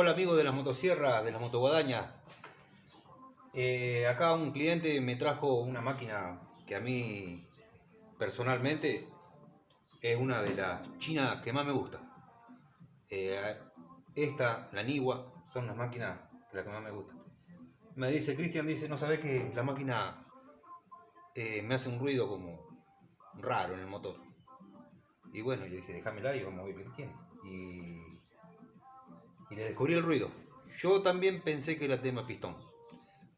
Hola amigos de las motosierras, de las motoguadañas. Acá un cliente me trajo una máquina que a mí personalmente es una de las chinas que más me gusta. Esta, la Niwa, son las máquinas las que más me gustan. Me dice, Cristian, dice, no sabes que la máquina me hace un ruido como raro en el motor. Y bueno, yo dije, déjamela y vamos a ver qué tiene. Y le descubrí el ruido. Yo también pensé que era tema pistón,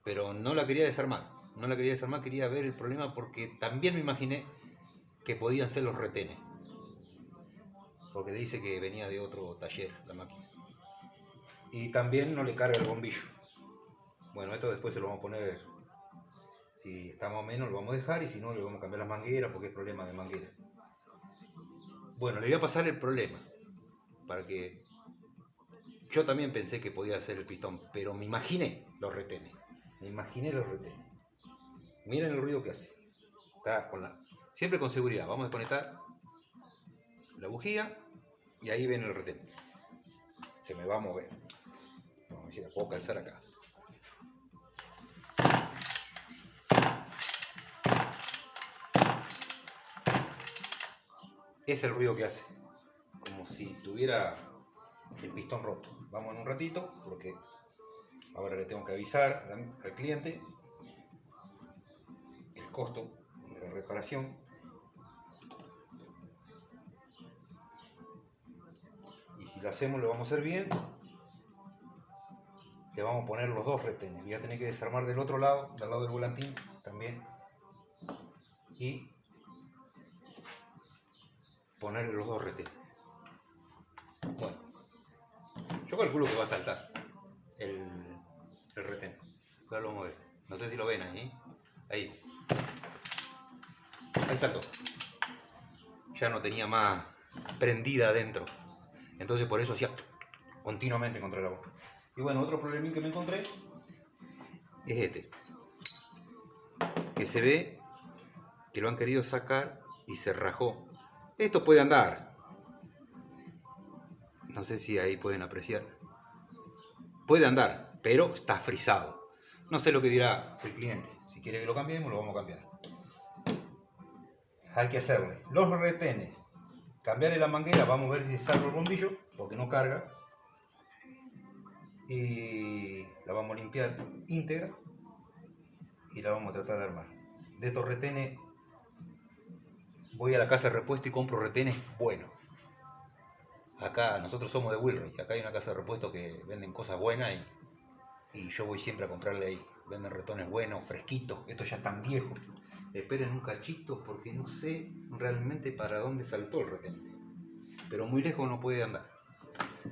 pero no la quería desarmar. No la quería desarmar, quería ver el problema porque también me imaginé que podían ser los retenes. Porque dice que venía de otro taller la máquina. Y también no le carga el bombillo. Bueno, esto después se lo vamos a poner, si está más o menos lo vamos a dejar y si no le vamos a cambiar las mangueras porque es problema de manguera. Bueno, le voy a pasar el problema para que... Yo también pensé que podía ser el pistón, pero me imaginé los retenes. Miren el ruido que hace. Está siempre con seguridad. Vamos a desconectar la bujía y ahí ven el retén. Se me va a mover. Vamos a ver si la puedo calzar acá. Es el ruido que hace. Como si tuviera el pistón roto. Vamos en un ratito porque ahora le tengo que avisar al cliente el costo de la reparación. Y si lo hacemos, lo vamos a hacer bien. Le vamos a poner los dos retenes. Voy a tener que desarmar del otro lado, del lado del volantín también. Y ponerle los dos retenes. Bueno, yo calculo que va a saltar el retén. Ahora lo vamos a ver. No sé si lo ven ahí. Ahí saltó. Ya no tenía más prendida adentro. Entonces por eso hacía continuamente contra la boca. Y bueno, otro problemín que me encontré es este. Que se ve que lo han querido sacar y se rajó. Esto puede andar. No sé si ahí pueden apreciar. Puede andar, pero está frisado. No sé lo que dirá el cliente. Si quiere que lo cambiemos, lo vamos a cambiar. Hay que hacerle los retenes, cambiarle la manguera, vamos a ver si salva el bombillo, porque no carga. Y la vamos a limpiar íntegra y la vamos a tratar de armar. De estos retenes, voy a la casa de repuesto y compro retenes buenos. Acá nosotros somos de Wilray, acá hay una casa de repuesto que venden cosas buenas y yo voy siempre a comprarle ahí. Venden retones buenos, fresquitos, estos ya están viejos. Esperen un cachito porque no sé realmente para dónde saltó el retén. Pero muy lejos no puede andar.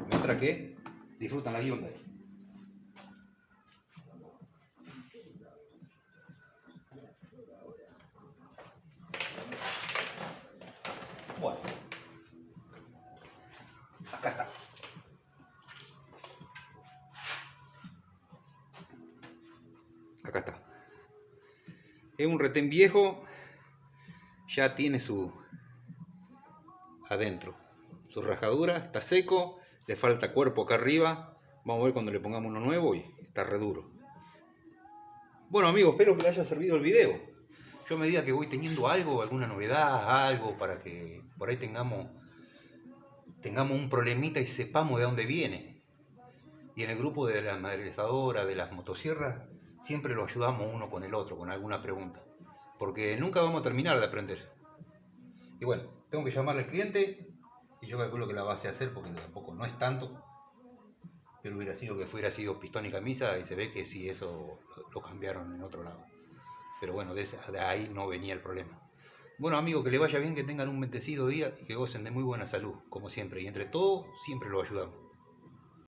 Mientras que disfrutan la Hyundai. Bueno, acá está. Acá está. Es un retén viejo, ya tiene su adentro, su rajadura, está seco, le falta cuerpo acá arriba. Vamos a ver cuando le pongamos uno nuevo y está re duro. Bueno amigos, espero que les haya servido el video. Yo a medida que voy teniendo algo, alguna novedad, algo para que por ahí tengamos un problemita y sepamos de dónde viene. Y en el grupo de las maderizadoras, de las motosierras, siempre lo ayudamos uno con el otro, con alguna pregunta. Porque nunca vamos a terminar de aprender. Y bueno, tengo que llamarle al cliente y yo calculo que la va a hacer porque tampoco no es tanto. Pero hubiera sido pistón y camisa y se ve que sí, eso lo cambiaron en otro lado. Pero bueno, de ahí no venía el problema. Bueno amigos, que les vaya bien, que tengan un bendecido día y que gocen de muy buena salud, como siempre. Y entre todos, siempre lo ayudamos.